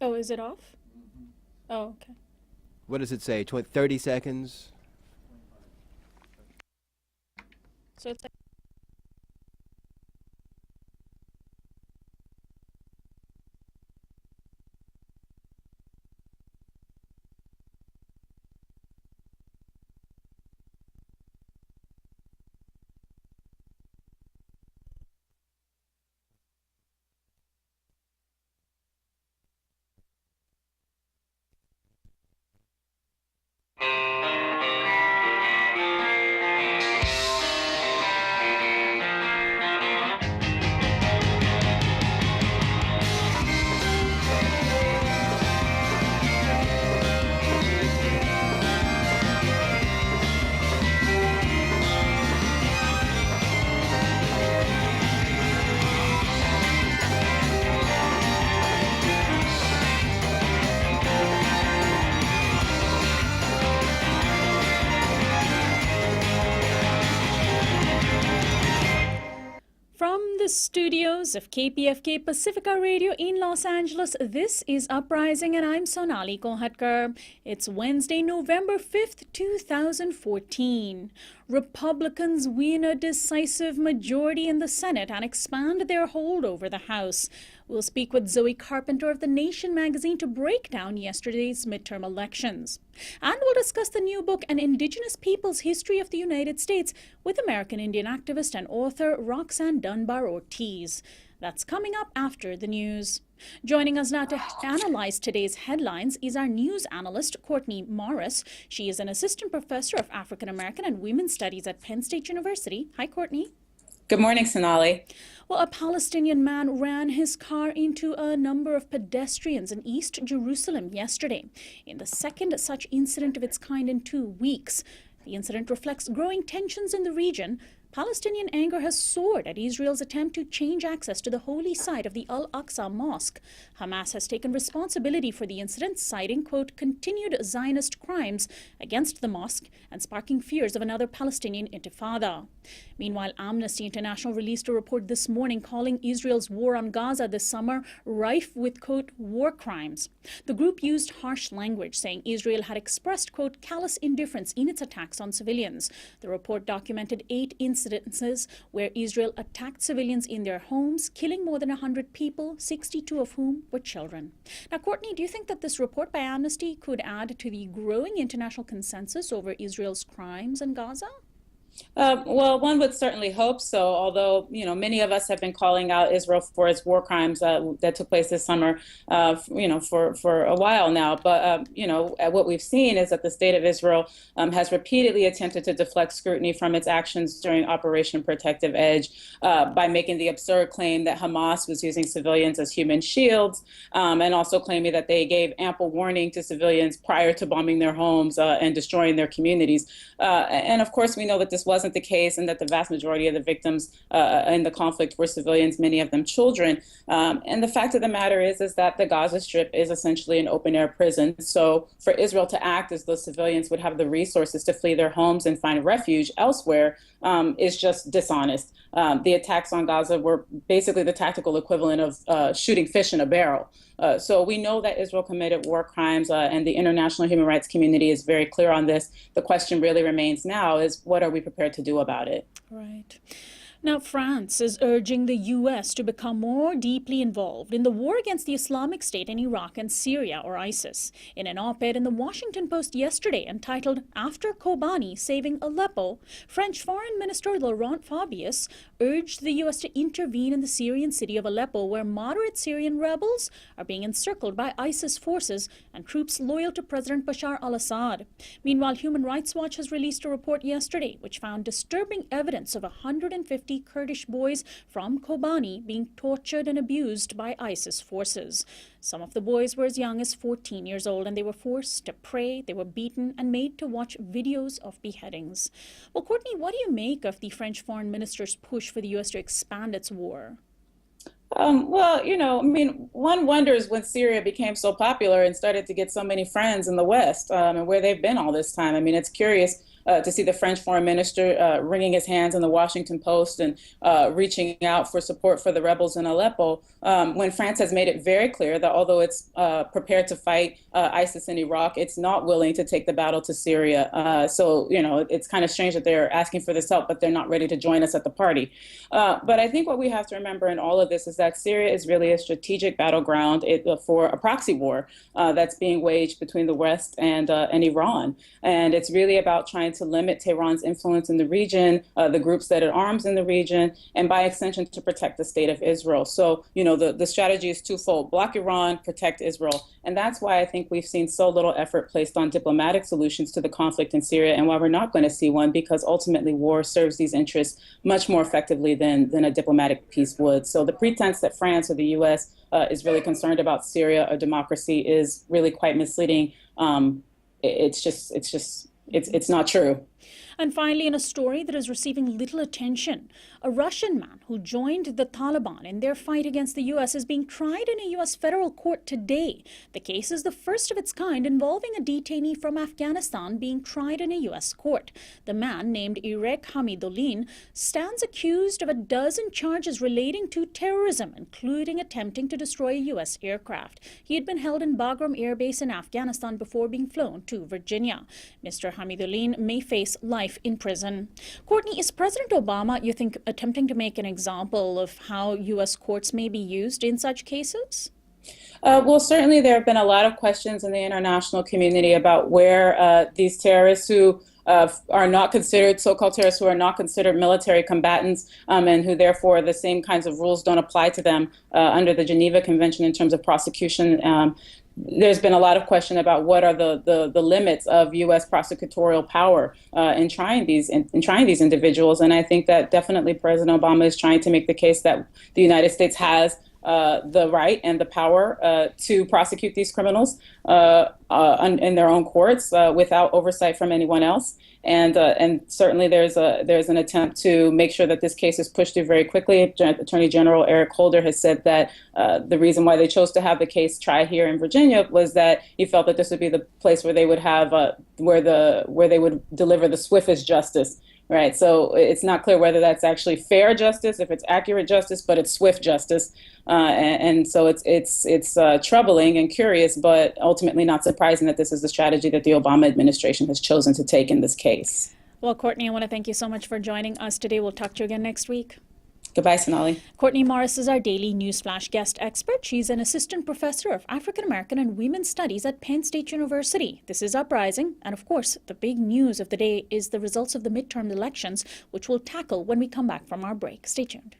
Oh, is it off? Oh, okay. What does it say? 30 seconds? So it's like from the studios of KPFK Pacifica Radio in Los Angeles, this is Uprising, and I'm Sonali. It's Wednesday, November 5th, 2014. Republicans win a decisive majority in the Senate and expand their hold over the House. We'll speak with Zoe Carpenter of The Nation magazine to break down yesterday's midterm elections. And we'll discuss the new book, An Indigenous People's History of the United States, with American Indian activist and author Roxanne Dunbar-Ortiz. That's coming up after the news. Joining us now to analyze today's headlines is our news analyst, Courtney Morris. She is an assistant professor of African American and Women's Studies at Penn State University. Hi, Courtney. Good morning, Sonali. Well, a Palestinian man ran his car into a number of pedestrians in East Jerusalem yesterday, in the second such incident of its kind in 2 weeks. The incident reflects growing tensions in the region. Palestinian anger has soared at Israel's attempt to change access to the holy site of the Al-Aqsa Mosque. Hamas has taken responsibility for the incident, citing, quote, continued Zionist crimes against the mosque and sparking fears of another Palestinian intifada. Meanwhile, Amnesty International released a report this morning calling Israel's war on Gaza this summer rife with, quote, war crimes. The group used harsh language, saying Israel had expressed, quote, callous indifference in its attacks on civilians. The report documented 8 incidences where Israel attacked civilians in their homes, killing more than 100 people, 62 of whom were children. Now, Courtney, do you think that this report by Amnesty could add to the growing international consensus over Israel's crimes in Gaza? Well, one would certainly hope so, although, many of us have been calling out Israel for its war crimes that took place this summer, for a while now. But, what we've seen is that the state of Israel has repeatedly attempted to deflect scrutiny from its actions during Operation Protective Edge by making the absurd claim that Hamas was using civilians as human shields, and also claiming that they gave ample warning to civilians prior to bombing their homes and destroying their communities. And of course, we know that this wasn't the case and that the vast majority of the victims in the conflict were civilians, many of them children. And the fact of the matter is that the Gaza Strip is essentially an open-air prison. So for Israel to act as though civilians would have the resources to flee their homes and find refuge elsewhere is just dishonest. The attacks on Gaza were basically the tactical equivalent of shooting fish in a barrel. So we know that Israel committed war crimes, and the international human rights community is very clear on this. The question really remains now is, what are we prepared to do about it? Right. Now, France is urging the U.S. to become more deeply involved in the war against the Islamic State in Iraq and Syria, or ISIS. In an op-ed in the Washington Post yesterday entitled After Kobani Saving Aleppo, French Foreign Minister Laurent Fabius urged the U.S. to intervene in the Syrian city of Aleppo, where moderate Syrian rebels are being encircled by ISIS forces and troops loyal to President Bashar al-Assad. Meanwhile, Human Rights Watch has released a report yesterday which found disturbing evidence of 150 Kurdish boys from Kobani being tortured and abused by ISIS forces. Some of the boys were as young as 14 years old, and they were forced to pray, they were beaten, and made to watch videos of beheadings. Well, Courtney, what do you make of the French foreign minister's push for the U.S. to expand its war? One wonders when Syria became so popular and started to get so many friends in the West, and where they've been all this time. I mean, it's curious to see the French foreign minister wringing his hands in the Washington Post and reaching out for support for the rebels in Aleppo, when France has made it very clear that although it's prepared to fight ISIS in Iraq, it's not willing to take the battle to Syria. So, it's kind of strange that they're asking for this help, but they're not ready to join us at the party. But I think what we have to remember in all of this is that Syria is really a strategic battleground for a proxy war that's being waged between the West and Iran. And it's really about trying to limit Tehran's influence in the region, the groups that it arms in the region, and by extension to protect the state of Israel. So, the strategy is twofold: block Iran, protect Israel. And that's why I think we've seen so little effort placed on diplomatic solutions to the conflict in Syria, and why we're not going to see one, because ultimately war serves these interests much more effectively than a diplomatic peace would. So the pretense that France or the U.S. Is really concerned about Syria or democracy is really quite misleading. It's not true. And finally, in a story that is receiving little attention, a Russian man who joined the Taliban in their fight against the U.S. is being tried in a U.S. federal court today. The case is the first of its kind involving a detainee from Afghanistan being tried in a U.S. court. The man, named Irek Hamidulin, stands accused of a dozen charges relating to terrorism, including attempting to destroy a U.S. aircraft. He had been held in Bagram Air Base in Afghanistan before being flown to Virginia. Mr. Hamidulin may face life in prison. Courtney, is President Obama, you think, attempting to make an example of how U.S. courts may be used in such cases? Well, certainly there have been a lot of questions in the international community about where these terrorists who are not considered, so-called terrorists who are not considered military combatants, and who therefore the same kinds of rules don't apply to them under the Geneva Convention in terms of prosecution. There's been a lot of question about what are the limits of U.S. prosecutorial power in trying these individuals, and I think that definitely President Obama is trying to make the case that the United States has the right and the power to prosecute these criminals in their own courts without oversight from anyone else. And certainly there's an attempt to make sure that this case is pushed through very quickly. Attorney General Eric Holder has said that the reason why they chose to have the case tried here in Virginia was that he felt that this would be the place where they would have where they would deliver the swiftest justice. Right. So it's not clear whether that's actually fair justice, if it's accurate justice, but it's swift justice. And so it's troubling and curious, but ultimately not surprising that this is the strategy that the Obama administration has chosen to take in this case. Well, Courtney, I want to thank you so much for joining us today. We'll talk to you again next week. Goodbye, Sonali. Courtney Morris is our daily Newsflash guest expert. She's an assistant professor of African American and Women's Studies at Penn State University. This is Uprising. And of course, the big news of the day is the results of the midterm elections, which we'll tackle when we come back from our break. Stay tuned.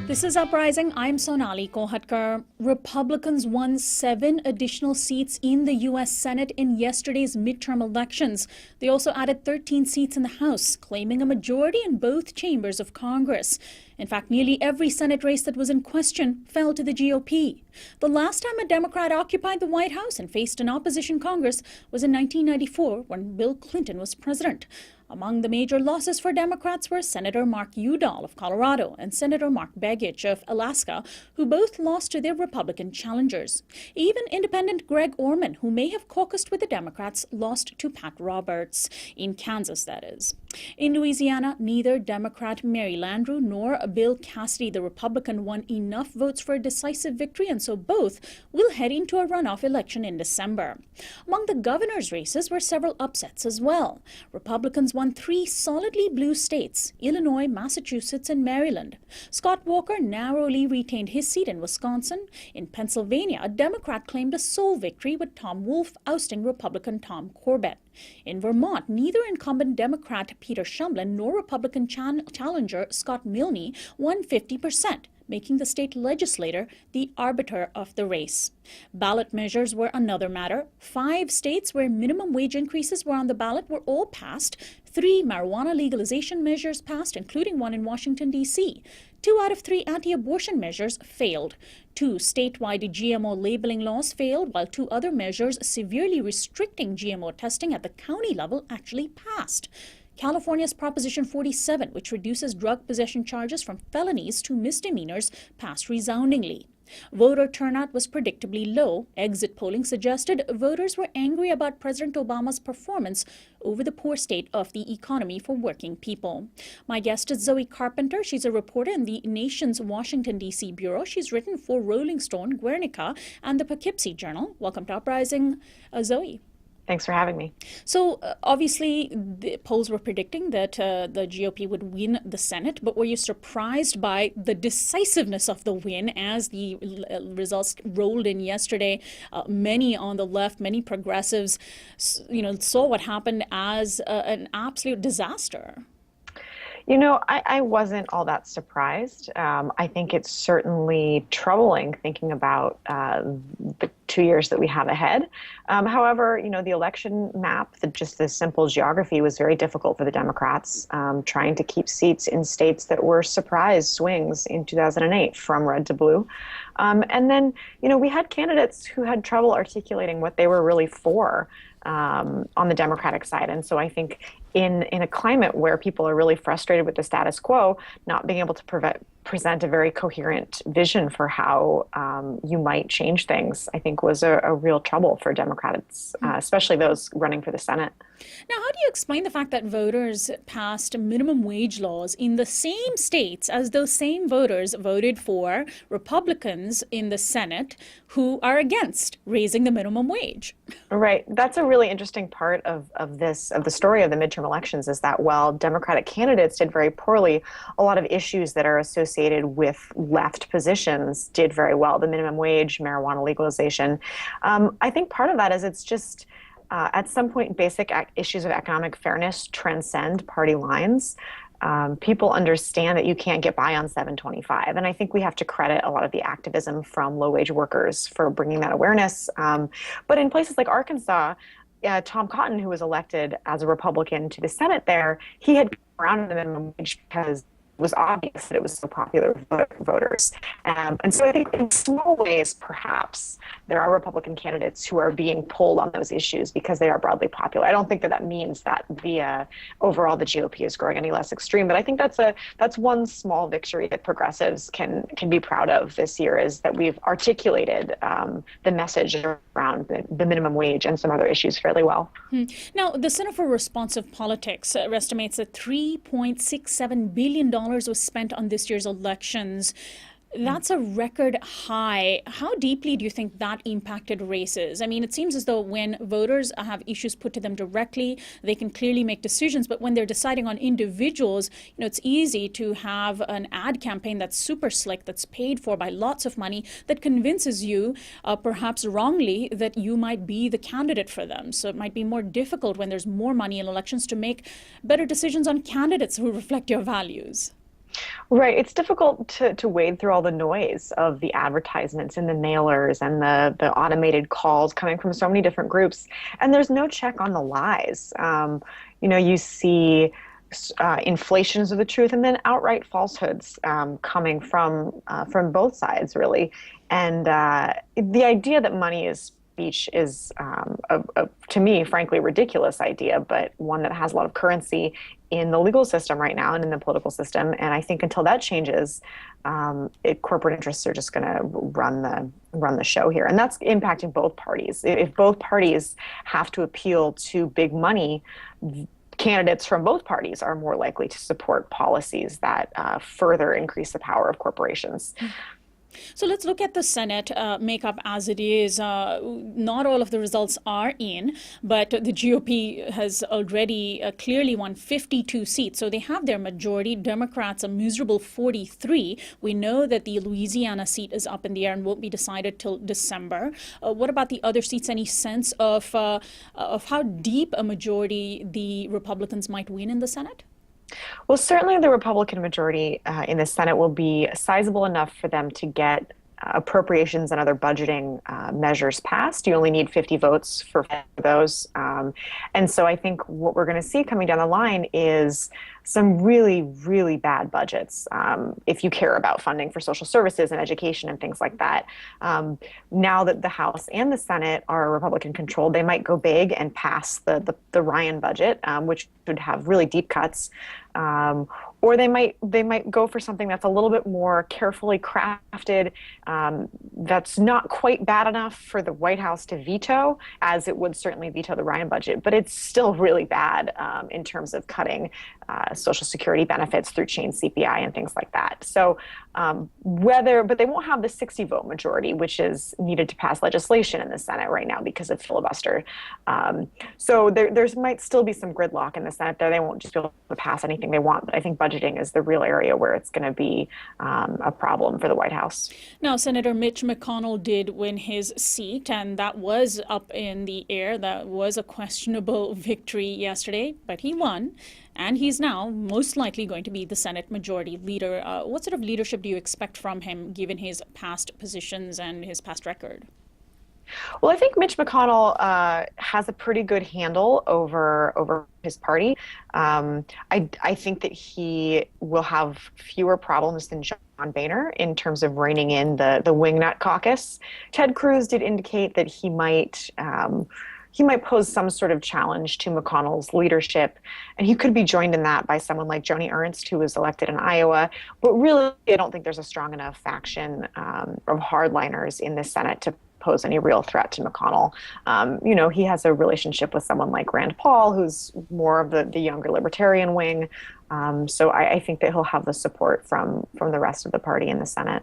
This is Uprising. I'm Sonali Kohatkar. Republicans won 7 additional seats in the U.S. Senate in yesterday's midterm elections. They also added 13 seats in the House, claiming a majority in both chambers of Congress. In fact, nearly every Senate race that was in question fell to the GOP. The last time a Democrat occupied the White House and faced an opposition Congress was in 1994 when Bill Clinton was president. Among the major losses for Democrats were Senator Mark Udall of Colorado and Senator Mark Begich of Alaska, who both lost to their Republican challengers. Even independent Greg Orman, who may have caucused with the Democrats, lost to Pat Roberts, in Kansas, that is. In Louisiana, neither Democrat Mary Landrieu nor Bill Cassidy, the Republican, won enough votes for a decisive victory, and so both will head into a runoff election in December. Among the governor's races were several upsets as well. Republicans won 3 solidly blue states: Illinois, Massachusetts, and Maryland. Scott Walker narrowly retained his seat in Wisconsin. In Pennsylvania, a Democrat claimed a sole victory with Tom Wolf ousting Republican Tom Corbett. In Vermont, neither incumbent Democrat Peter Shumlin nor Republican challenger Scott Milney won 50%, making the state legislature the arbiter of the race. Ballot measures were another matter. 5 states where minimum wage increases were on the ballot were all passed. 3 marijuana legalization measures passed, including one in Washington, D.C. 2 out of 3 anti-abortion measures failed. 2 statewide GMO labeling laws failed, while 2 other measures severely restricting GMO testing at the county level actually passed. California's Proposition 47, which reduces drug possession charges from felonies to misdemeanors, passed resoundingly. Voter turnout was predictably low. Exit polling suggested voters were angry about President Obama's performance over the poor state of the economy for working people. My guest is Zoe Carpenter. She's a reporter in the nation's Washington, D.C. bureau. She's written for Rolling Stone, Guernica, and the Poughkeepsie Journal. Welcome to Uprising, Zoe. Thanks for having me. So obviously the polls were predicting that the GOP would win the Senate, but were you surprised by the decisiveness of the win as the results rolled in yesterday? Many on the left, many progressives, saw what happened as an absolute disaster. You know, I wasn't all that surprised. I think it's certainly troubling thinking about the 2 years that we have ahead. However, the election map, just the simple geography was very difficult for the Democrats, trying to keep seats in states that were surprise swings in 2008 from red to blue. And then, we had candidates who had trouble articulating what they were really for on the Democratic side. And so I think in a climate where people are really frustrated with the status quo, not being able to present a very coherent vision for how you might change things, I think was a real trouble for Democrats, especially those running for the Senate. Now, how do you explain the fact that voters passed minimum wage laws in the same states as those same voters voted for Republicans in the Senate who are against raising the minimum wage? Right. That's a really interesting part of the story of the midterm elections, is that while Democratic candidates did very poorly, a lot of issues that are associated with left positions did very well. The minimum wage, marijuana legalization. I think part of that is it's just at some point basic issues of economic fairness transcend party lines. People understand that you can't get by on 725. And I think we have to credit a lot of the activism from low-wage workers for bringing that awareness. But in places like Arkansas, Tom Cotton, who was elected as a Republican to the Senate there, he had come around the minimum wage because it was obvious that it was so popular with voters. And so I think in small ways, perhaps, there are Republican candidates who are being pulled on those issues because they are broadly popular. I don't think that means that overall the GOP is growing any less extreme, but I think that's one small victory that progressives can be proud of this year, is that we've articulated the message around the minimum wage and some other issues fairly well. Now, the Center for Responsive Politics estimates that $3.67 billion was spent on this year's elections. That's a record high. How deeply do you think that impacted races? I mean, it seems as though when voters have issues put to them directly, they can clearly make decisions. But when they're deciding on individuals, it's easy to have an ad campaign that's super slick, that's paid for by lots of money, that convinces you, perhaps wrongly, that you might be the candidate for them. So it might be more difficult when there's more money in elections to make better decisions on candidates who reflect your values. Right. It's difficult to wade through all the noise of the advertisements and the mailers and the automated calls coming from so many different groups. And there's no check on the lies. You see inflations of the truth and then outright falsehoods coming from both sides, really. And the idea that money is speech is, to me, frankly, ridiculous idea, but one that has a lot of currency in the legal system right now and in the political system. And I think until that changes, corporate interests are just going to run the show here. And that's impacting both parties. If both parties have to appeal to big money, candidates from both parties are more likely to support policies that further increase the power of corporations. So let's look at the Senate makeup as it is. Not all of the results are in, but the GOP has already clearly won 52 seats. So they have their majority. Democrats a miserable 43. We know that the Louisiana seat is up in the air and won't be decided till December. What about the other seats? Any sense of how deep a majority the Republicans might win in the Senate? Well, certainly the Republican majority in the Senate will be sizable enough for them to get appropriations and other budgeting measures passed. You only need 50 votes for those. And so I think what we're going to see coming down the line is some really, really bad budgets if you care about funding for social services and education and things like that. Now that the House and the Senate are Republican controlled, they might go big and pass the Ryan budget, which would have really deep cuts. Or they might go for something that's a little bit more carefully crafted, that's not quite bad enough for the White House to veto, as it would certainly veto the Ryan budget, but it's still really bad in terms of cutting Social Security benefits through chain CPI and things like that. So but they won't have the 60 vote majority, which is needed to pass legislation in the Senate right now because of filibuster. So there might still be some gridlock in the Senate there. They won't just be able to pass anything they want, but I think budgeting is the real area where it's going to be a problem for the White House. Now, Senator Mitch McConnell did win his seat, and that was up in the air. That was a questionable victory yesterday, but he won. And he's now most likely going to be the Senate Majority Leader. What sort of leadership do you expect from him, given his past positions and his past record? Well, I think Mitch McConnell has a pretty good handle over his party. I think that he will have fewer problems than John Boehner in terms of reining in the wingnut caucus. Ted Cruz did indicate that he might pose some sort of challenge to McConnell's leadership, and he could be joined in that by someone like Joni Ernst, who was elected in Iowa. But really, I don't think there's a strong enough faction of hardliners in the Senate to pose any real threat to McConnell. He has a relationship with someone like Rand Paul, who's more of the younger libertarian wing. So I think that he'll have the support from the rest of the party in the Senate.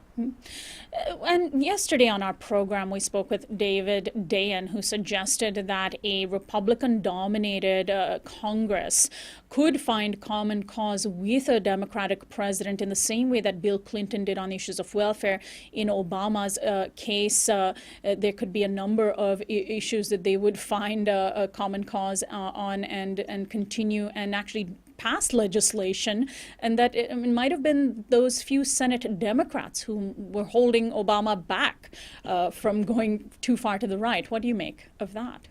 And yesterday on our program, we spoke with David Dayen, who suggested that a Republican-dominated Congress could find common cause with a Democratic president in the same way that Bill Clinton did on issues of welfare. In Obama's case, there could be a number of issues that they would find a common cause on and continue and actually pass legislation, and that it might have been those few Senate Democrats who were holding Obama back from going too far to the right. What do you make of that?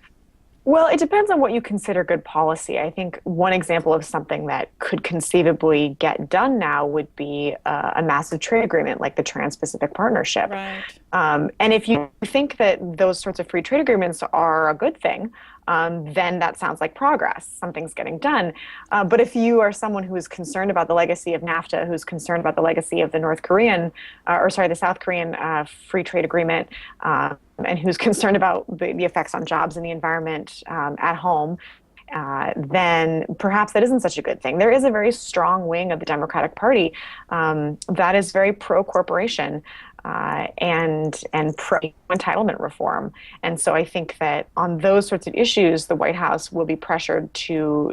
Well, it depends on what you consider good policy. I think one example of something that could conceivably get done now would be a massive trade agreement like the Trans-Pacific Partnership. Right. And if you think that those sorts of free trade agreements are a good thing, then that sounds like progress. Something's getting done. But if you are someone who is concerned about the legacy of NAFTA, who's concerned about the legacy of the the South Korean free trade agreement, and who's concerned about the effects on jobs and the environment at home, then perhaps that isn't such a good thing. There is a very strong wing of the Democratic Party that is very pro-corporation and pro-entitlement reform. And so I think that on those sorts of issues, the White House will be pressured to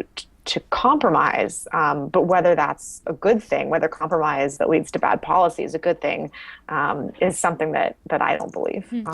compromise, but whether that's a good thing, whether compromise that leads to bad policy is a good thing, is something that I don't believe.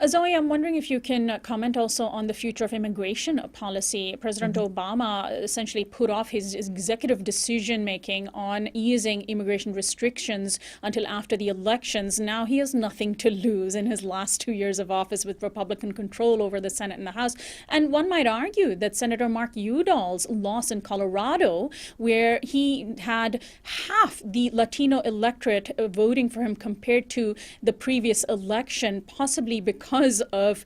Zoe, I'm wondering if you can comment also on the future of immigration policy. President Obama essentially put off his executive decision-making on easing immigration restrictions until after the elections. Now he has nothing to lose in his last 2 years of office with Republican control over the Senate and the House. And one might argue that Senator Mark Udall's loss in Colorado, where he had half the Latino electorate voting for him compared to the previous election, possibly because of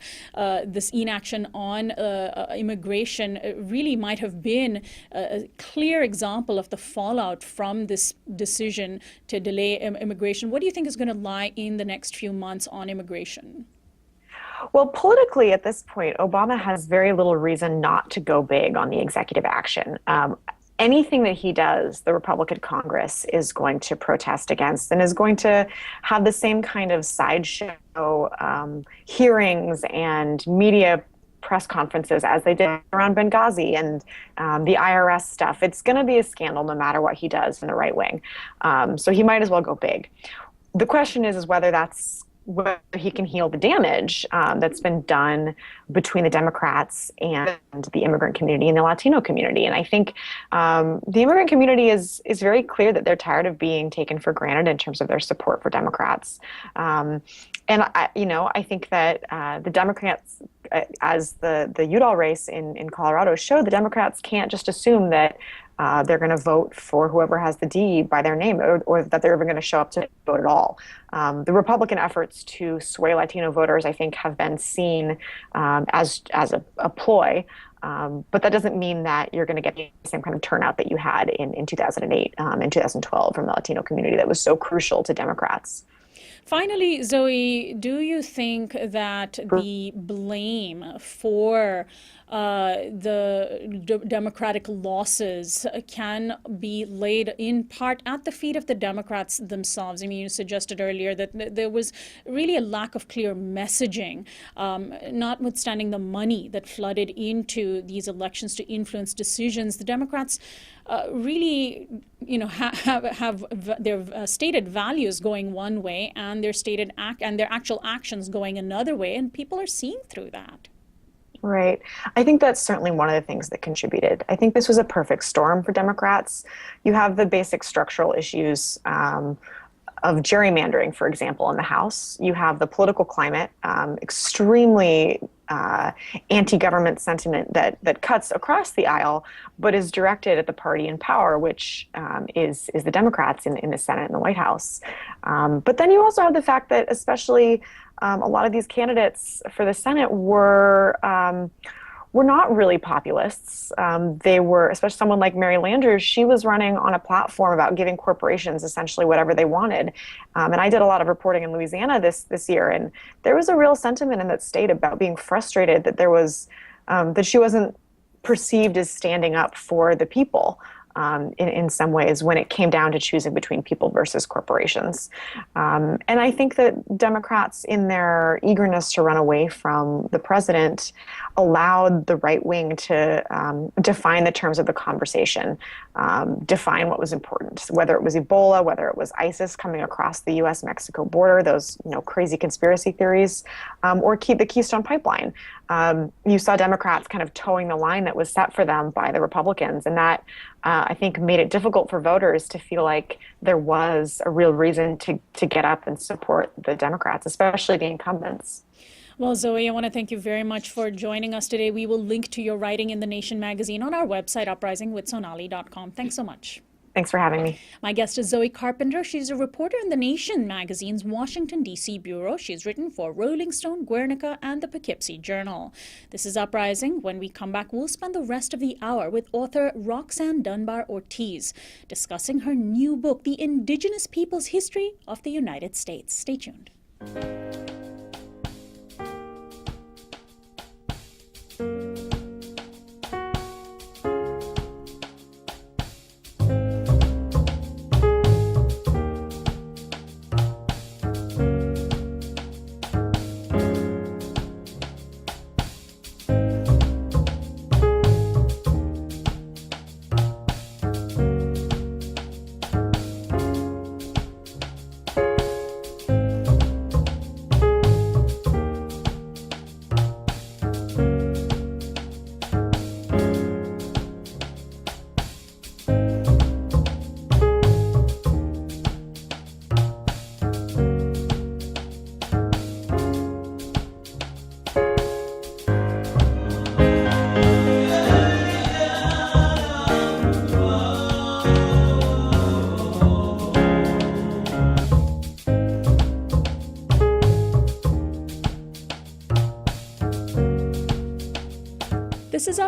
this inaction on immigration, really might have been a clear example of the fallout from this decision to delay immigration. What do you think is going to lie in the next few months on immigration? Well, politically at this point, Obama has very little reason not to go big on the executive action. anything that he does, the Republican Congress is going to protest against and is going to have the same kind of sideshow hearings and media press conferences as they did around Benghazi and the IRS stuff. It's going to be a scandal no matter what he does in the right wing. So he might as well go big. The question is whether he can heal the damage that's been done between the Democrats and the immigrant community and the Latino community. And I think the immigrant community is very clear that they're tired of being taken for granted in terms of their support for Democrats. And I think that the Democrats, as the Udall race in Colorado showed, the Democrats can't just assume that they're going to vote for whoever has the D by their name, or that they're even going to show up to vote at all. The Republican efforts to sway Latino voters, I think, have been seen as a ploy. But that doesn't mean that you're going to get the same kind of turnout that you had in 2008 and 2012 from the Latino community that was so crucial to Democrats. Finally, Zoe, do you think that the blame for the Democratic losses can be laid in part at the feet of the Democrats themselves? I mean, you suggested earlier that there was really a lack of clear messaging, notwithstanding the money that flooded into these elections to influence decisions. The Democrats really, have their stated values going one way and their their actual actions going another way, and people are seeing through that. Right. I think that's certainly one of the things that contributed. I think this was a perfect storm for Democrats. You have the basic structural issues of gerrymandering, for example, in the House. You have the political climate, extremely anti-government sentiment that cuts across the aisle, but is directed at the party in power, which is the Democrats in the Senate and the White House. But then you also have the fact that especially a lot of these candidates for the Senate were not really populists. They were, especially someone like Mary Landers, she was running on a platform about giving corporations essentially whatever they wanted. And I did a lot of reporting in Louisiana this year, and there was a real sentiment in that state about being frustrated that that she wasn't perceived as standing up for the people. In some ways, when it came down to choosing between people versus corporations. And I think that Democrats, in their eagerness to run away from the president, allowed the right wing to define the terms of the conversation, define what was important, whether it was Ebola, whether it was ISIS coming across the U.S.-Mexico border, those crazy conspiracy theories, or the Keystone Pipeline. You saw Democrats kind of towing the line that was set for them by the Republicans, and that I think made it difficult for voters to feel like there was a real reason to get up and support the Democrats, especially the incumbents. Well, Zoe, I want to thank you very much for joining us today. We will link to your writing in The Nation magazine on our website, uprisingwithsonali.com. Thanks so much. Thanks for having me. My guest is Zoe Carpenter. She's a reporter in The Nation magazine's Washington, D.C. bureau. She's written for Rolling Stone, Guernica, and the Poughkeepsie Journal. This is Uprising. When we come back, we'll spend the rest of the hour with author Roxanne Dunbar-Ortiz discussing her new book, The Indigenous People's History of the United States. Stay tuned.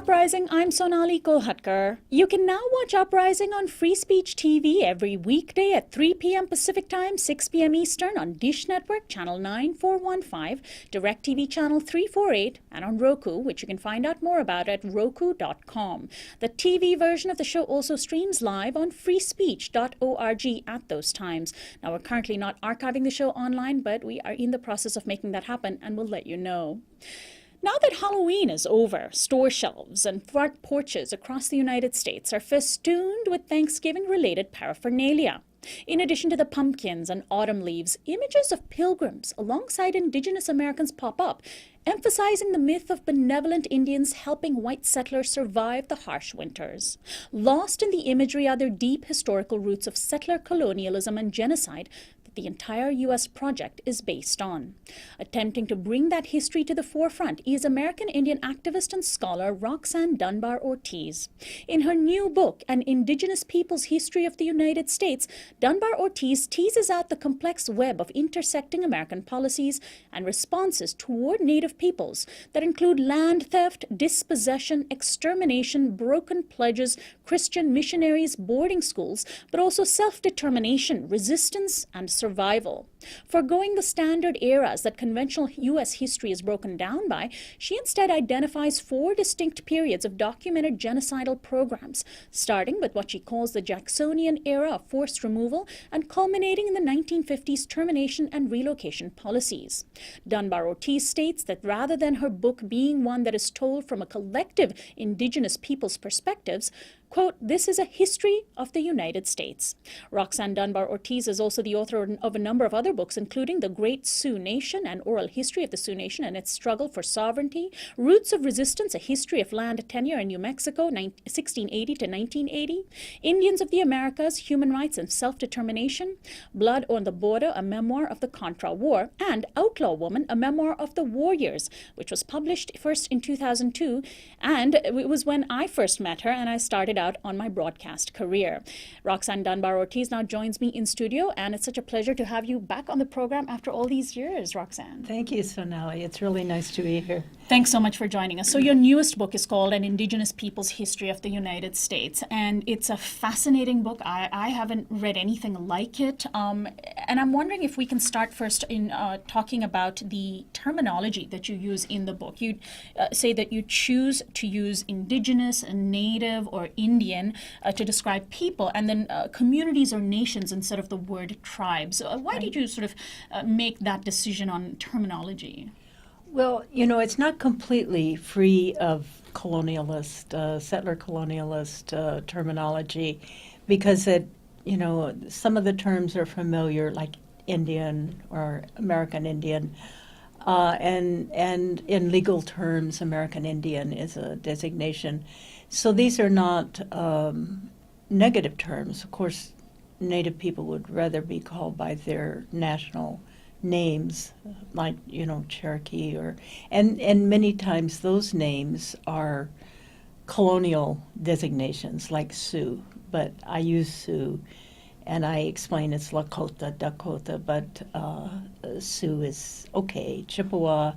Uprising, I'm Sonali Kolhatkar. You can now watch Uprising on Free Speech TV every weekday at 3 p.m. Pacific Time, 6 p.m. Eastern on Dish Network, Channel 9415, DirecTV Channel 348, and on Roku, which you can find out more about at roku.com. The TV version of the show also streams live on freespeech.org at those times. Now, we're currently not archiving the show online, but we are in the process of making that happen, and we'll let you know. Now that Halloween is over, store shelves and front porches across the United States are festooned with Thanksgiving-related paraphernalia. In addition to the pumpkins and autumn leaves, images of pilgrims alongside Indigenous Americans pop up, emphasizing the myth of benevolent Indians helping white settlers survive the harsh winters. Lost in the imagery are their deep historical roots of settler colonialism and genocide the entire U.S. project is based on. Attempting to bring that history to the forefront is American Indian activist and scholar Roxanne Dunbar-Ortiz. In her new book, An Indigenous People's History of the United States, Dunbar-Ortiz teases out the complex web of intersecting American policies and responses toward Native peoples that include land theft, dispossession, extermination, broken pledges, Christian missionaries, boarding schools, but also self-determination, resistance, and survival. Forgoing the standard eras that conventional U.S. history is broken down by, she instead identifies 4 distinct periods of documented genocidal programs, starting with what she calls the Jacksonian era of forced removal and culminating in the 1950s termination and relocation policies. Dunbar-Ortiz states that rather than her book being one that is told from a collective Indigenous people's perspectives, quote, this is a history of the United States. Roxanne Dunbar-Ortiz is also the author of a number of other books, including The Great Sioux Nation, an oral history of the Sioux Nation and its struggle for sovereignty, Roots of Resistance, a history of land tenure in New Mexico, 1680 to 1980, Indians of the Americas, Human Rights and Self-Determination, Blood on the Border, a memoir of the Contra War, and Outlaw Woman, a memoir of the war years, which was published first in 2002, and it was when I first met her and I started out on my broadcast career. Roxanne Dunbar-Ortiz now joins me in studio, and it's such a pleasure to have you back on the program after all these years, Roxanne. Thank you, Sonali. It's really nice to be here. Thanks so much for joining us. So your newest book is called An Indigenous People's History of the United States, and it's a fascinating book. I haven't read anything like it, and I'm wondering if we can start first in talking about the terminology that you use in the book. You say that you choose to use Indigenous, Native, or Indian to describe people, and then communities or nations instead of the word tribes. Why did you sort of make that decision on terminology? Well, you know, it's not completely free of colonialist, settler colonialist terminology, because it, you know, some of the terms are familiar, like Indian or American Indian, and in legal terms, American Indian is a designation. So these are not negative terms. Of course, Native people would rather be called by their national names, like, you know, Cherokee, or and many times those names are colonial designations, like Sioux, but I use Sioux, and I explain it's Lakota, Dakota, but Sioux is okay, Chippewa,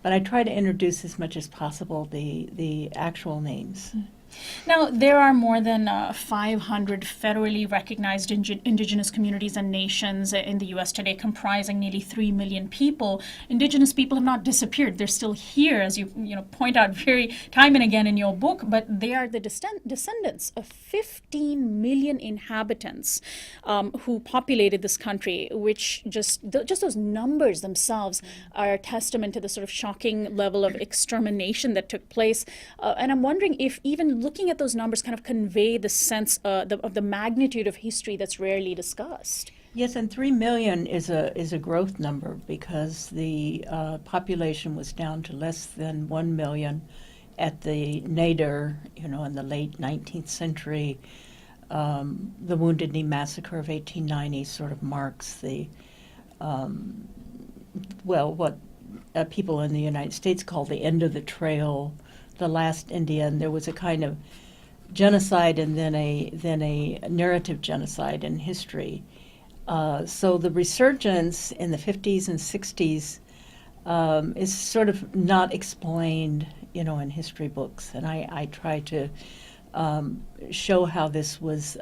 but I try to introduce as much as possible the actual names. Now, there are more than 500 federally recognized indigenous communities and nations in the U.S. today, comprising nearly 3 million people. Indigenous people have not disappeared. They're still here, as you point out very time and again in your book, but they are the descendants of 15 million inhabitants who populated this country, which just those numbers themselves are a testament to the sort of shocking level of extermination that took place. And I'm wondering if even looking at those numbers kind of convey the sense of the magnitude of history that's rarely discussed. Yes, and 3 million is a growth number, because the population was down to less than 1 million at the nadir, in the late 19th century. The Wounded Knee Massacre of 1890 sort of marks the, what people in the United States call the end of the trail, the last Indian. There was a kind of genocide and then a narrative genocide in history. So the resurgence in the 50s and 60s is sort of not explained, in history books. And I try to show how this was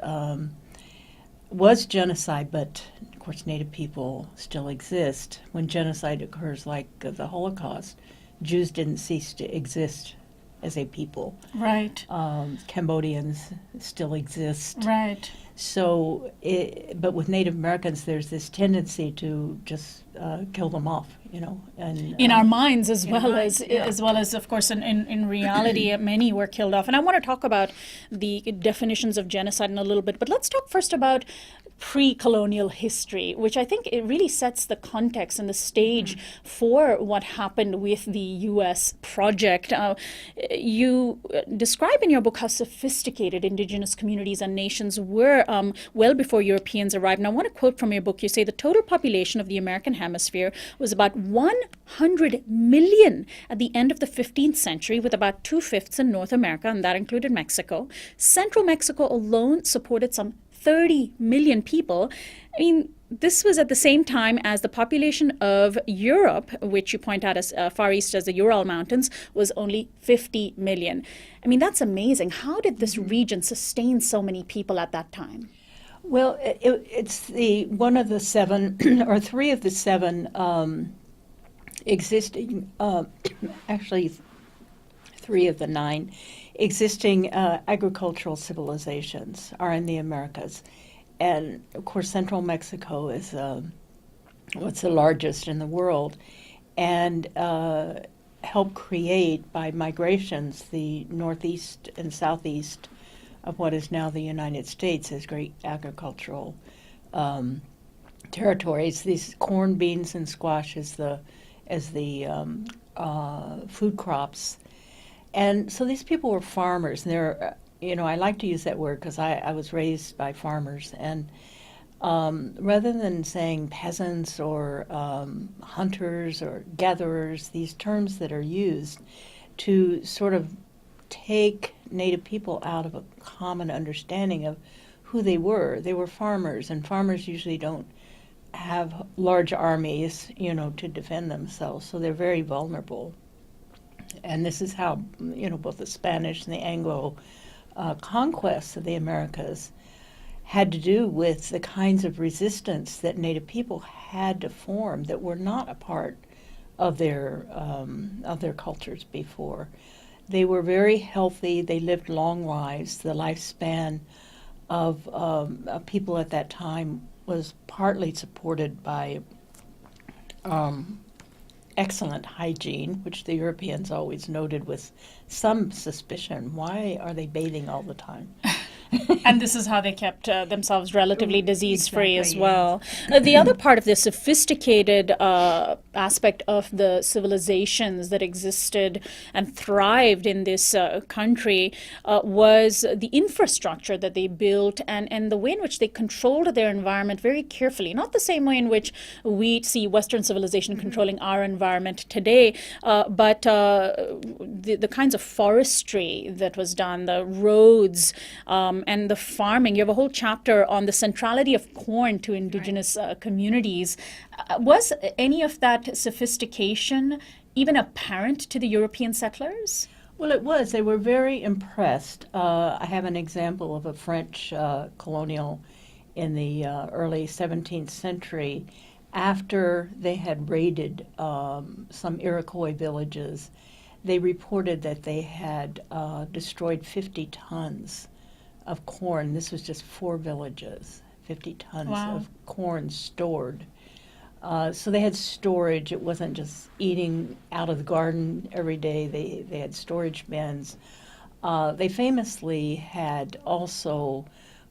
genocide, but of course Native people still exist. When genocide occurs, like the Holocaust, Jews didn't cease to exist as a people. Right. Cambodians still exist. Right. So, but with Native Americans, there's this tendency to just kill them off, and In our minds, as in well our as minds, yeah. as well as, of course, in reality, many were killed off. And I want to talk about the definitions of genocide in a little bit, but let's talk first about pre-colonial history, which I think it really sets the context and the stage for what happened with the U.S. project. You describe in your book how sophisticated Indigenous communities and nations were well before Europeans arrived. And I want to quote from your book. You say the total population of the American hemisphere was about 100 million at the end of the 15th century, with about 2/5 in North America, and that included Mexico. Central Mexico alone supported some 30 million people. I mean, this was at the same time as the population of Europe, which you point out as far east as the Ural Mountains, was only 50 million. I mean, that's amazing. How did this region sustain so many people at that time? Well, it's one of the seven, or three of the seven existing, actually 3 of the 9 existing agricultural civilizations are in the Americas. And of course, central Mexico is what's the largest in the world, and helped create by migrations the northeast and southeast of what is now the United States as great agricultural territories. These corn, beans, and squash as the food crops. And so these people were farmers, and they're, I like to use that word because I was raised by farmers. And rather than saying peasants or hunters or gatherers, these terms that are used to sort of take Native people out of a common understanding of who they were. They were farmers, and farmers usually don't have large armies, to defend themselves, so they're very vulnerable. And this is how, both the Spanish and the Anglo conquests of the Americas had to do with the kinds of resistance that Native people had to form that were not a part of their cultures before. They were very healthy. They lived long lives. The lifespan of people at that time was partly supported by excellent hygiene, which the Europeans always noted with some suspicion. Why are they bathing all the time? And this is how they kept themselves relatively disease-free as Exactly, well. The other part of the sophisticated aspect of the civilizations that existed and thrived in this country was the infrastructure that they built and the way in which they controlled their environment very carefully. Not the same way in which we see Western civilization controlling our environment today, but the kinds of forestry that was done, the roads, and the farming. You have a whole chapter on the centrality of corn to Indigenous communities. Was any of that sophistication even apparent to the European settlers? Well, it was. They were very impressed. I have an example of a French colonial in the early 17th century. After they had raided some Iroquois villages, they reported that they had destroyed 50 tons of corn. This was just 4 villages, 50 tons Wow. of corn stored. So they had storage. It wasn't just eating out of the garden every day. They had storage bins. They famously had also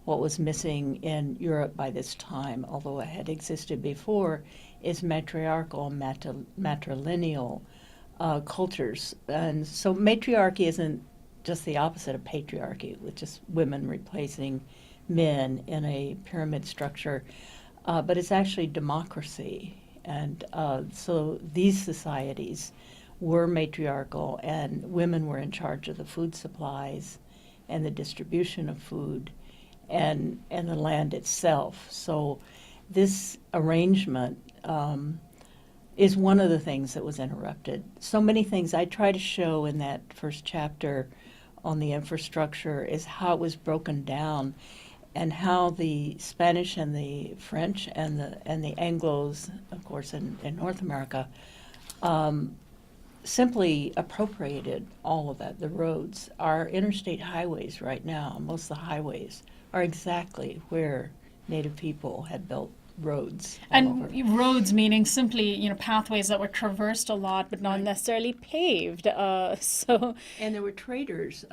what was missing in Europe by this time, although it had existed before, is matriarchal, matrilineal cultures. And so matriarchy isn't just the opposite of patriarchy, with just women replacing men in a pyramid structure, but it's actually democracy. And so these societies were matriarchal, and women were in charge of the food supplies and the distribution of food and the land itself. So this arrangement is one of the things that was interrupted. So many things I try to show in that first chapter on the infrastructure is how it was broken down, and how the Spanish and the French and the Anglos, of course, in North America, simply appropriated all of that. The roads, our interstate highways right now, most of the highways are exactly where Native people had built roads all And over. roads meaning simply, pathways that were traversed a lot, but not necessarily paved. So And there were traders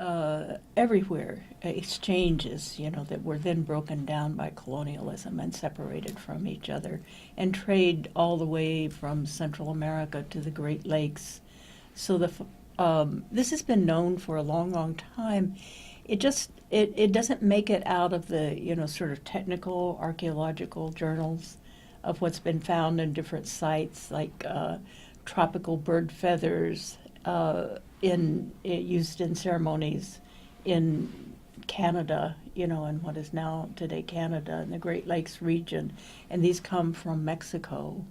everywhere, exchanges, that were then broken down by colonialism and separated from each other, and trade all the way from Central America to the Great Lakes. So this has been known for a long, long time. It just it doesn't make it out of the sort of technical archaeological journals of what's been found in different sites, like tropical bird feathers used in ceremonies in Canada, in what is now today Canada, in the Great Lakes region, and these come from Mexico.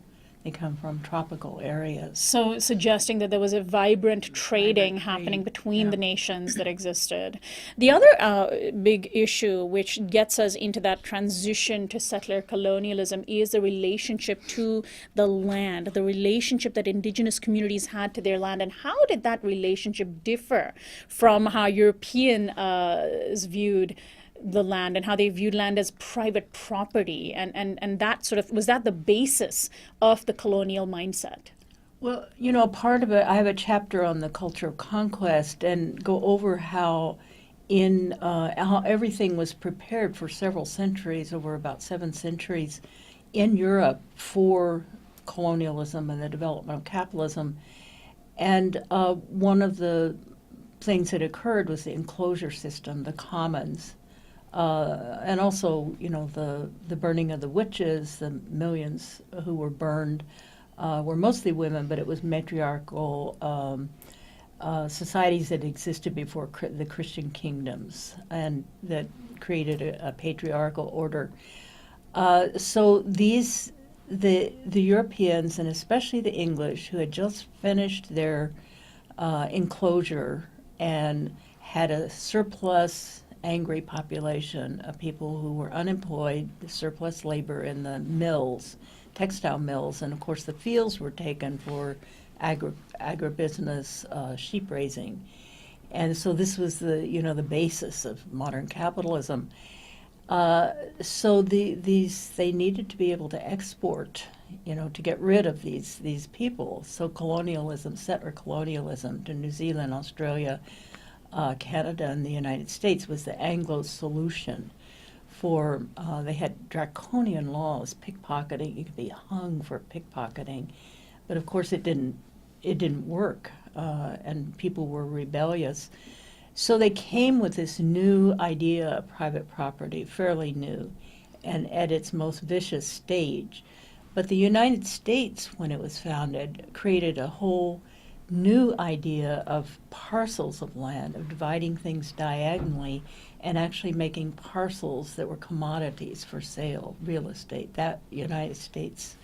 They come from tropical areas. So suggesting that there was a vibrant trading happening between yeah. the nations that existed. The other big issue which gets us into that transition to settler colonialism is the relationship to the land, the relationship that Indigenous communities had to their land, and how did that relationship differ from how Europeans viewed the land and how they viewed land as private property, and that sort of, was that the basis of the colonial mindset? Well, part of it, I have a chapter on the culture of conquest and go over how how everything was prepared for several centuries, over about 7 centuries, in Europe for colonialism and the development of capitalism. And one of the things that occurred was the enclosure system, the commons. And also, the burning of the witches, the millions who were burned were mostly women, but it was matriarchal societies that existed before the Christian kingdoms, and that created a patriarchal order. So the Europeans, and especially the English, who had just finished their enclosure and had a surplus angry population of people who were unemployed, surplus labor in the mills, textile mills, and of course the fields were taken for agribusiness, sheep raising. And so this was the basis of modern capitalism. So they needed to be able to export, to get rid of these people. So colonialism, settler colonialism to New Zealand, Australia, Canada, and the United States was the Anglo solution for, they had draconian laws, pickpocketing. You could be hung for pickpocketing. But of course it didn't work, and people were rebellious. So they came with this new idea of private property, fairly new, and at its most vicious stage. But the United States, when it was founded, created a whole new idea of parcels of land, of dividing things diagonally and actually making parcels that were commodities for sale, real estate. That United States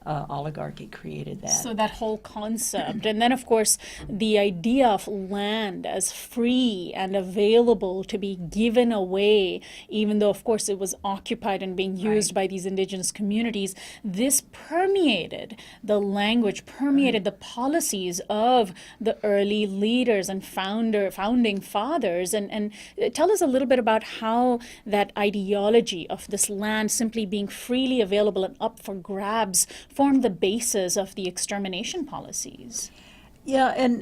oligarchy created that. So that whole concept. And then, of course, the idea of land as free and available to be given away, even though, of course, it was occupied and being used by these Indigenous communities, this permeated the language, permeated the policies of the early leaders and founding fathers. And tell us a little bit about how that ideology of this land simply being freely available and up for grabs formed the basis of the extermination policies. Yeah, and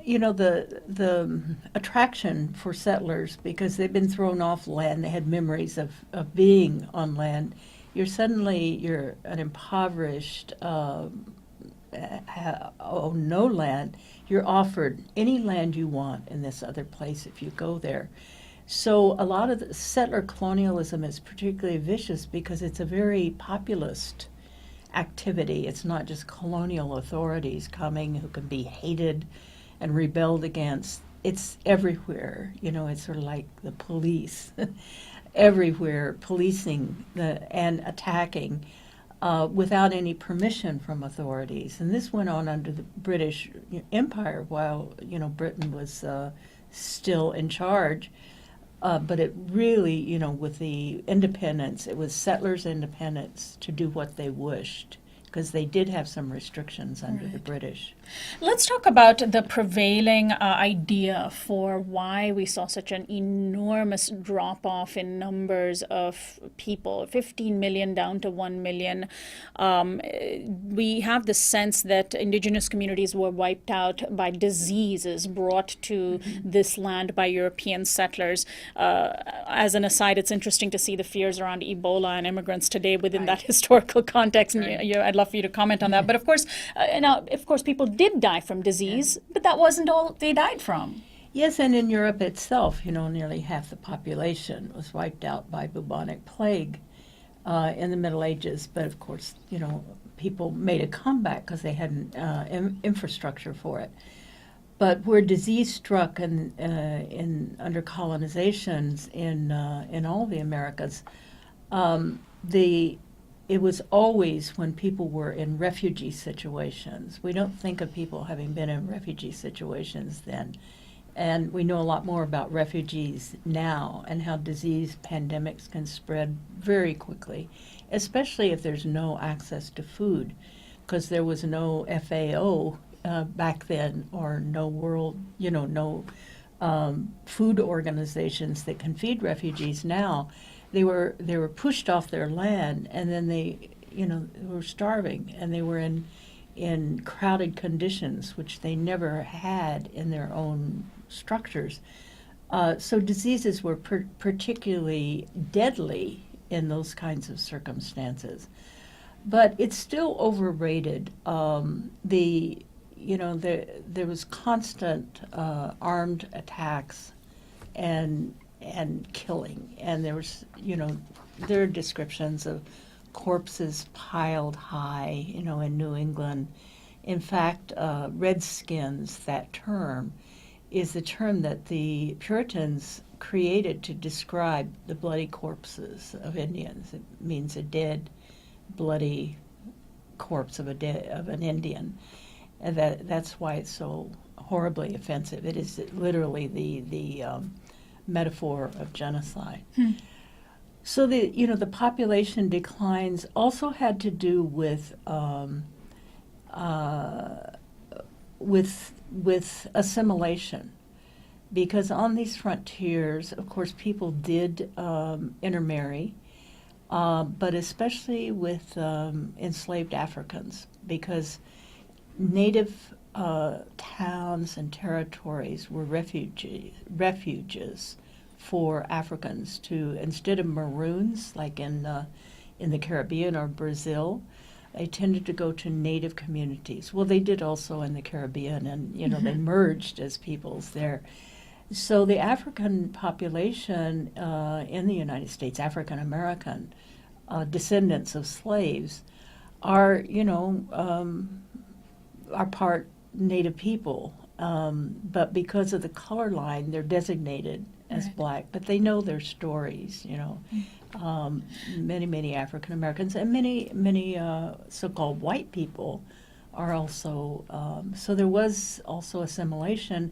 the attraction for settlers, because they've been thrown off land, they had memories of being on land. You're an impoverished, no land. You're offered any land you want in this other place if you go there. So a lot of the settler colonialism is particularly vicious because it's a very populist activity. It's not just colonial authorities coming who can be hated and rebelled against. It's everywhere. It's sort of like the police, everywhere policing and attacking. without any permission from authorities. And this went on under the British Empire while, Britain was still in charge. But it really, with the independence, it was settlers' independence to do what they wished, because they did have some restrictions under the British. Let's talk about the prevailing idea for why we saw such an enormous drop-off in numbers of people, 15 million down to 1 million. We have the sense that indigenous communities were wiped out by diseases brought to this land by European settlers. As an aside, it's interesting to see the fears around Ebola and immigrants today within that historical context. And I'd love for you to comment on that. But of course, people did die from disease, but that wasn't all they died from. Yes, and in Europe itself, nearly half the population was wiped out by bubonic plague in the Middle Ages. But of course, people made a comeback because they had infrastructure for it. But where disease struck in under colonizations in all the Americas, it was always when people were in refugee situations. We don't think of people having been in refugee situations then. And we know a lot more about refugees now and how disease pandemics can spread very quickly, especially if there's no access to food, because there was no FAO back then, or no world, no food organizations that can feed refugees now. They were pushed off their land, and then they were starving, and they were in crowded conditions, which they never had in their own structures. So diseases were particularly deadly in those kinds of circumstances. But it's still overrated. There was constant armed attacks and killing, and there was, there are descriptions of corpses piled high, in New England. In fact, Redskins, that term, is the term that the Puritans created to describe the bloody corpses of Indians. It means a dead, bloody corpse of an Indian, and that's why it's so horribly offensive. It is literally the metaphor of genocide. So the population declines also had to do with assimilation, because on these frontiers, of course, people did intermarry, but especially with enslaved Africans, because native towns and territories were refuges for Africans to, instead of maroons like in the Caribbean or Brazil, they tended to go to native communities. Well, they did also in the Caribbean, and they merged as peoples there. So the African population in the United States, African American descendants of slaves, are part Native people, but because of the color line, they're designated as Black, but they know their stories, many African Americans and many so-called white people are also, so there was also assimilation.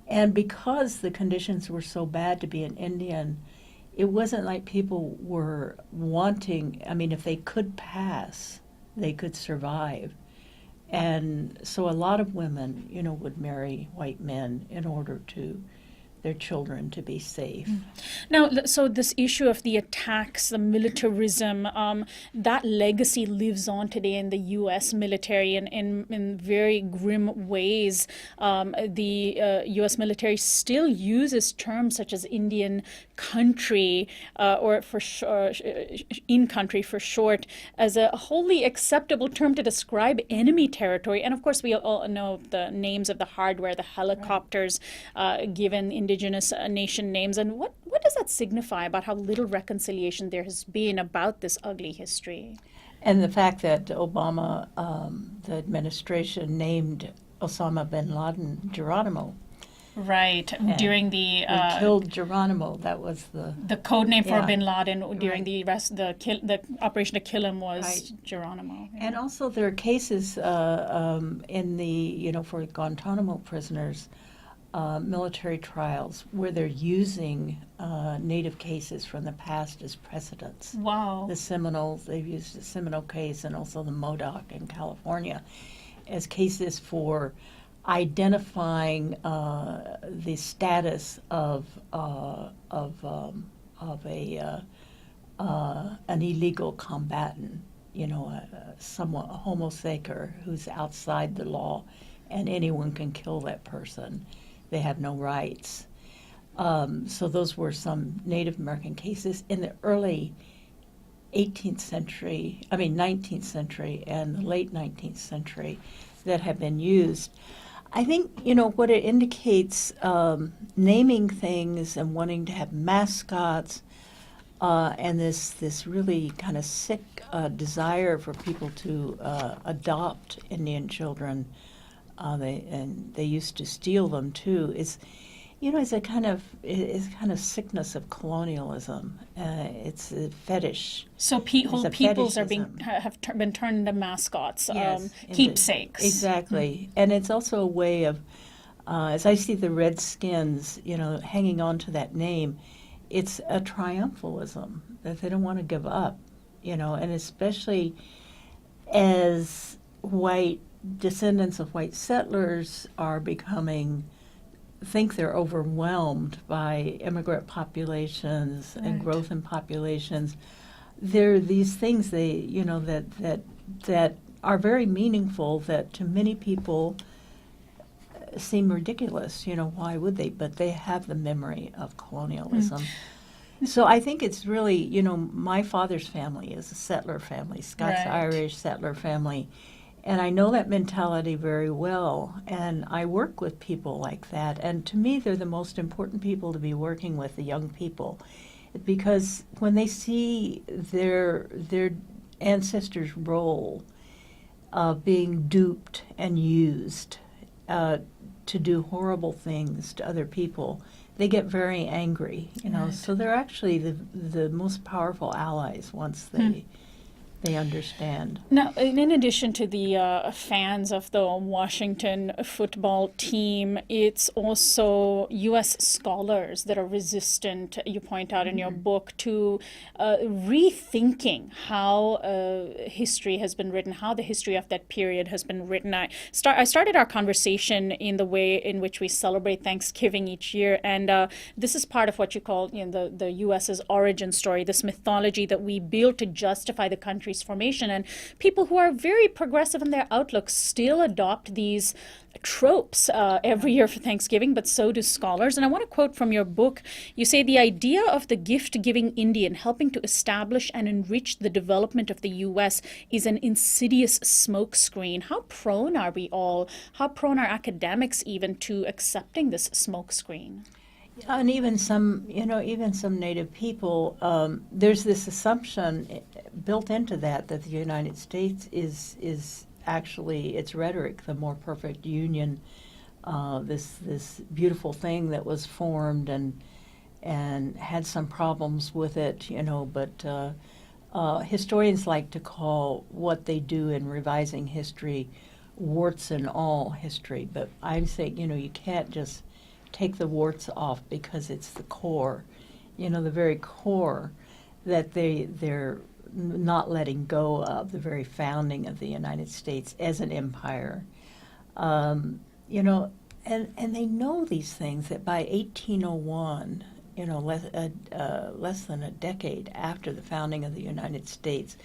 And because the conditions were so bad to be an Indian, it wasn't like people were wanting, if they could pass, they could survive. And so a lot of women, would marry white men in order to their children to be safe. Now, so this issue of the attacks, the militarism, that legacy lives on today in the U.S. military in very grim ways. The U.S. military still uses terms such as Indian country, or for in country for short, as a wholly acceptable term to describe enemy territory. And of course, we all know the names of the hardware, the helicopters, given Indigenous nation names. And what does that signify about how little reconciliation there has been about this ugly history? And the fact that Obama, the administration, named Osama bin Laden Geronimo, Right. During the We killed Geronimo. That was the code name for Yeah. bin Laden during Right. the operation to kill him was Right. Geronimo. And also there are cases in the, for Guantanamo prisoners, military trials where they're using Native cases from the past as precedents. Wow. The Seminoles, they've used the Seminole case and also the Modoc in California as cases for identifying the status of an illegal combatant, a homo sacer who's outside the law, and anyone can kill that person. They have no rights. So those were some Native American cases in the early 19th century and the late 19th century that have been used. I think, what it indicates, naming things and wanting to have mascots, and this really kind of sick desire for people to adopt Indian children. They used to steal them too. It's a kind of sickness of colonialism. It's a fetish. So whole It's a peoples are fetishism. been turned into mascots, Yes, keepsakes. Exactly, and it's also a way of, as I see the Redskins, hanging on to that name, it's a triumphalism that they don't want to give up, and especially as white descendants of white settlers are think they're overwhelmed by immigrant populations and growth in populations. There are these things that are very meaningful that to many people seem ridiculous. Why would they? But they have the memory of colonialism. So I think it's really, my father's family is a settler family, Scots-Irish settler family. And I know that mentality very well, and I work with people like that. And to me, they're the most important people to be working with, the young people, because when they see their ancestors' role being duped and used to do horrible things to other people, they get very angry. So they're actually the most powerful allies once they understand. Now, in addition to the fans of the Washington football team, it's also U.S. scholars that are resistant, you point out in your book, to rethinking how history has been written, how the history of that period has been written. I started our conversation in the way in which we celebrate Thanksgiving each year, and this is part of what you call the U.S.'s origin story, this mythology that we build to justify the country's formation. And people who are very progressive in their outlooks still adopt these tropes every year for Thanksgiving, but so do scholars. And I want to quote from your book. You say, the idea of the gift-giving Indian helping to establish and enrich the development of the U.S. is an insidious smokescreen. How prone are academics even to accepting this smokescreen? And even some Native people, there's this assumption built into that the United States is actually its rhetoric, the more perfect union, this beautiful thing that was formed and had some problems with it, but historians like to call what they do in revising history warts and all history. But I'm saying, you can't just take the warts off because it's the core, the very core that they're not letting go of, the very founding of the United States as an empire. And they know these things, that by 1801, less than a decade after the founding of the United States,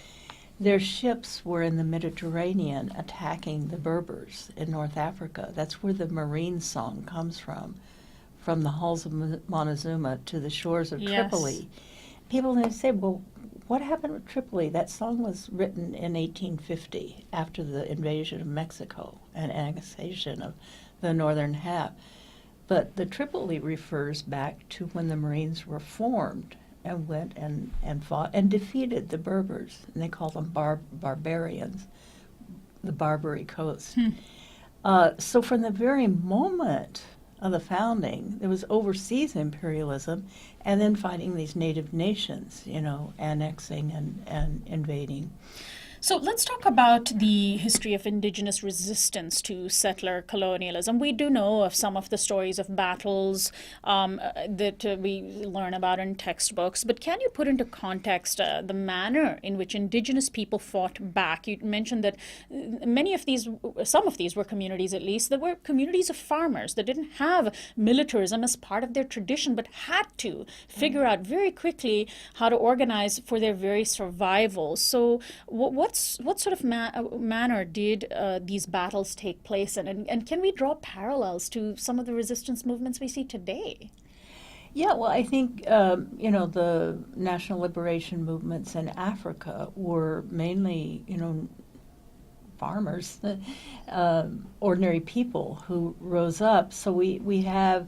their ships were in the Mediterranean attacking the Berbers in North Africa. That's where the Marine song comes from the halls of Montezuma to the shores of Tripoli. People then say, well, what happened with Tripoli? That song was written in 1850 after the invasion of Mexico and annexation of the northern half. But the Tripoli refers back to when the Marines were formed and went and fought and defeated the Berbers. And they call them barbarians, the Barbary Coast. So from the very moment of the founding. There was overseas imperialism, and then fighting these native nations, annexing and invading. So let's talk about the history of Indigenous resistance to settler colonialism. We do know of some of the stories of battles that we learn about in textbooks, but can you put into context the manner in which Indigenous people fought back? You mentioned that some of these were communities at least, that were communities of farmers that didn't have militarism as part of their tradition, but had to figure out very quickly how to organize for their very survival. So what sort of manner did these battles take place in? And can we draw parallels to some of the resistance movements we see today? Yeah, well, I think, the national liberation movements in Africa were mainly, farmers, ordinary people who rose up. So we have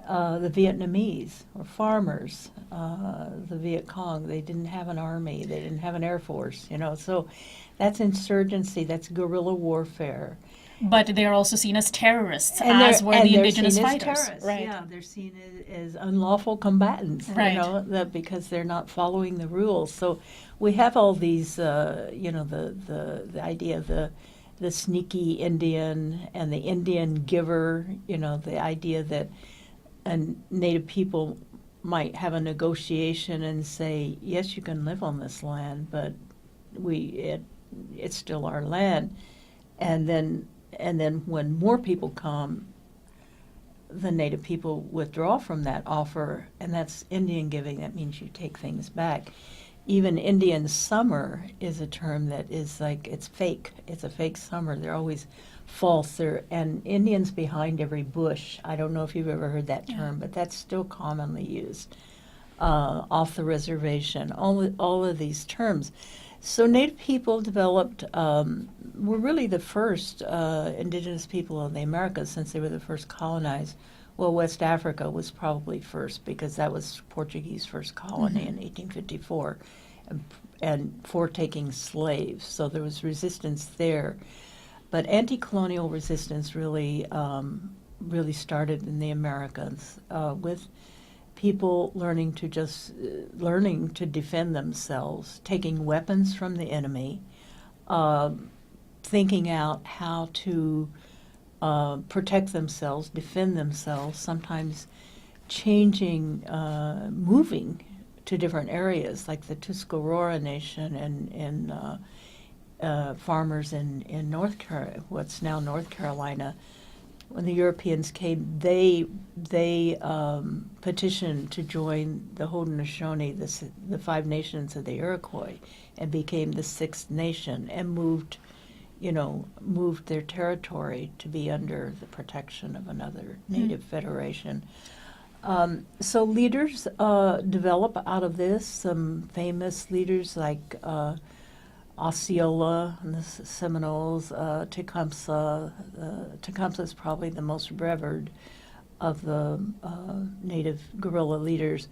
the Vietnamese or farmers, the Viet Cong. They didn't have an army. They didn't have an air force, So that's insurgency. That's guerrilla warfare. But they're also seen as terrorists, And as were the Indigenous fighters. Terrorists. Right. Yeah, they're seen as unlawful combatants, Right. because they're not following the rules. So we have all these, the idea of the sneaky Indian and the Indian giver, the idea that Native people might have a negotiation and say, yes, you can live on this land, but it's still our land. And then when more people come, the Native people withdraw from that offer, and that's Indian giving. That means you take things back. Even Indian summer is a term that is like, it's fake. It's a fake summer. They're always false. And Indians behind every bush. I don't know if you've ever heard that term, but that's still commonly used. Off the reservation, all of these terms. So Native people developed, were really the first Indigenous people of the Americas, since they were the first colonized. Well, West Africa was probably first, because that was Portuguese first colony in 1854, and for taking slaves. So there was resistance there. But anti-colonial resistance really started in the Americas with people learning to defend themselves, taking weapons from the enemy, thinking out how to protect themselves, defend themselves, sometimes changing, moving to different areas, like the Tuscarora Nation and farmers in what's now North Carolina. When the Europeans came, they petitioned to join the Haudenosaunee, the Five Nations of the Iroquois, and became the Sixth Nation, and moved their territory to be under the protection of another Native federation. So leaders develop out of this. Some famous leaders like Osceola and the Seminoles, Tecumseh. Tecumseh is probably the most revered of the Native guerrilla leaders.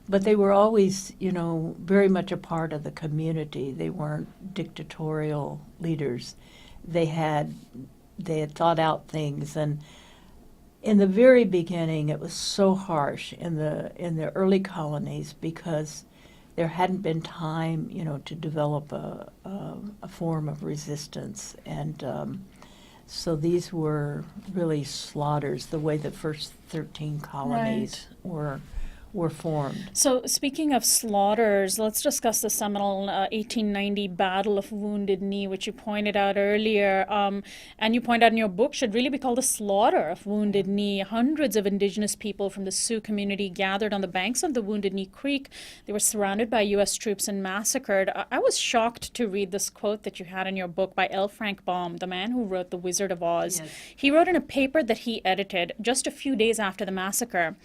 But they were always, very much a part of the community. They weren't dictatorial leaders. They had thought out things, and in the very beginning, it was so harsh in the early colonies, because there hadn't been time, to develop a form of resistance, and so these were really slaughters. The way the first 13 colonies were formed. So speaking of slaughters, let's discuss the seminal 1890 Battle of Wounded Knee, which you pointed out earlier, and you point out in your book should really be called the Slaughter of Wounded Knee. Hundreds of Indigenous people from the Sioux community gathered on the banks of the Wounded Knee Creek. They were surrounded by U.S. troops and massacred. I was shocked to read this quote that you had in your book by L. Frank Baum, the man who wrote The Wizard of Oz. Yes. He wrote in a paper that he edited just a few days after the massacre.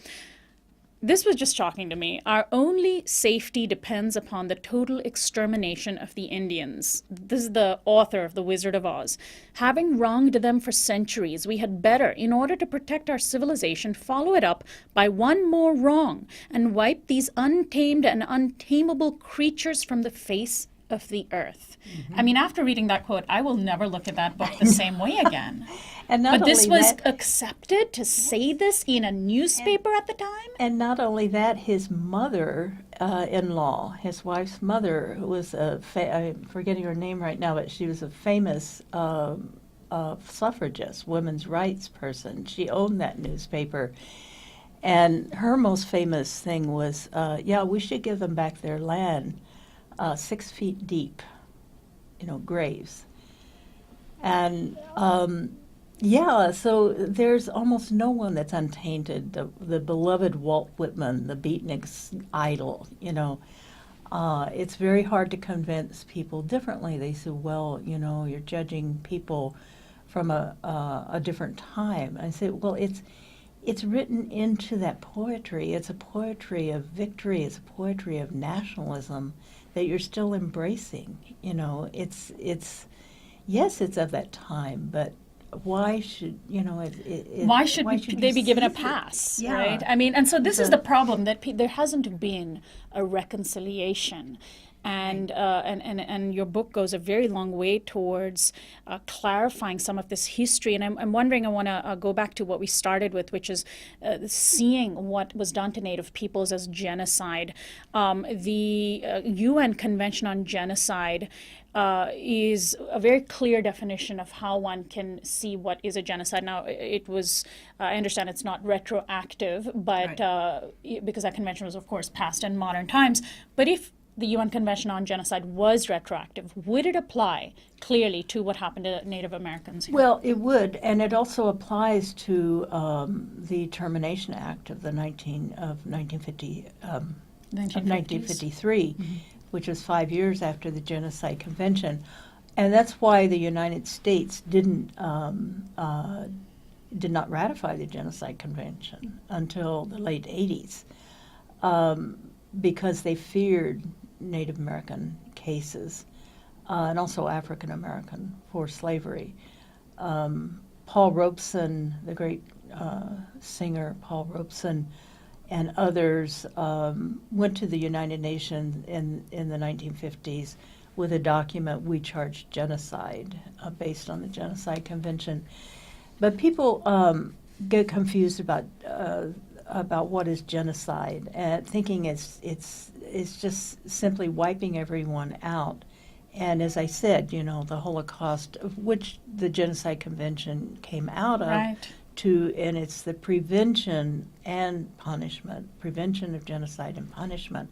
This was just shocking to me. Our only safety depends upon the total extermination of the Indians. This is the author of The Wizard of Oz. Having wronged them for centuries, we had better, in order to protect our civilization, follow it up by one more wrong and wipe these untamed and untamable creatures from the face of the earth. I mean, after reading that quote, I will never look at that book the same way again. And not But this only was that, accepted to say this in a newspaper at the time? and not only that, his mother-in-law, his wife's mother, who was I'm forgetting her name right now, but she was a famous suffragist, women's rights person. She owned that newspaper. And her most famous thing was, we should give them back their land 6 feet deep, graves. And so there's almost no one that's untainted. The beloved Walt Whitman, the beatnik's idol, it's very hard to convince people differently. They say, well, you're judging people from a different time. I say, well, it's written into that poetry. It's a poetry of victory. It's a poetry of nationalism that you're still embracing. Yes, it's of that time, but why should why should they be given a seize it? pass, Yeah. right? I mean, and so this is the problem, that there hasn't been a reconciliation. And your book goes a very long way towards clarifying some of this history. And I'm wondering, I want to go back to what we started with, which is seeing what was done to Native peoples as genocide. The UN Convention on Genocide is a very clear definition of how one can see what is a genocide. Now, it was, I understand it's not retroactive, but because that convention was, of course, passed in modern times. But if the UN Convention on Genocide was retroactive, would it apply clearly to what happened to Native Americans here? Well, it would, and it also applies to the Termination Act of 1953, which was 5 years after the Genocide Convention, and that's why the United States did not ratify the Genocide Convention until the late 80s, because they feared Native American cases, and also African American forced slavery. Paul Robeson, the great singer Paul Robeson, and others went to the United Nations in the 1950s with a document, We Charge Genocide, based on the Genocide Convention. But people get confused about what is genocide, and thinking it's just simply wiping everyone out. And as I said, the Holocaust, of which the Genocide Convention came out of, and it's the prevention and punishment, prevention of genocide and punishment.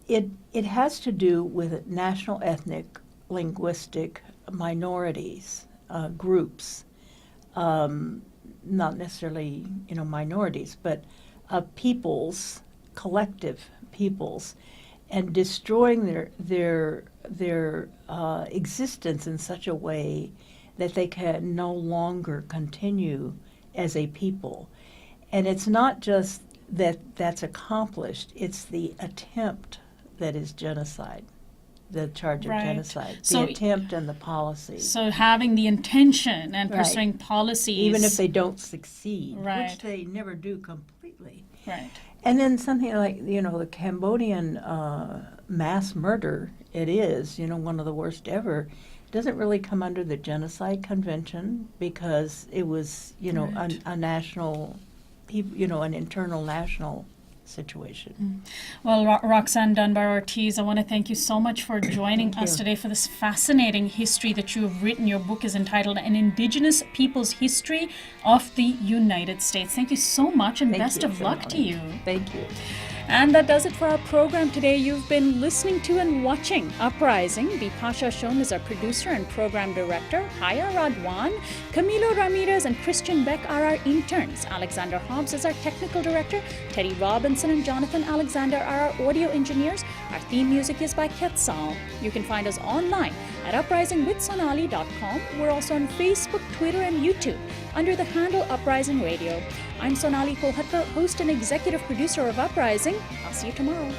It has to do with national, ethnic, linguistic minorities, groups, not necessarily minorities, but peoples, collective peoples, and destroying their existence in such a way that they can no longer continue as a people. And it's not just that that's accomplished, it's the attempt that is genocide, the charge of genocide, the attempt and the policy. So having the intention and pursuing policies. Even if they don't succeed, which they never do completely. Right. And then something like, the Cambodian mass murder, it is, one of the worst ever, doesn't really come under the Genocide Convention because it was, a national, an internal national situation. Well, Roxanne Dunbar-Ortiz, I want to thank you so much for joining us today for this fascinating history that you have written. Your book is entitled An Indigenous People's History of the United States. Thank you so much, and best of luck to you. Thank you. And that does it for our program today. You've been listening to and watching Uprising. Bipasha Shom is our producer and program director. Haya Radwan, Camilo Ramirez, and Christian Beck are our interns. Alexander Hobbs is our technical director. Teddy Robinson and Jonathan Alexander are our audio engineers. Our theme music is by Quetzal. You can find us online at uprisingwithsonali.com. We're also on Facebook, Twitter, and YouTube under the handle Uprising Radio. I'm Sonali Kolhatkar, host and executive producer of Uprising. I'll see you tomorrow.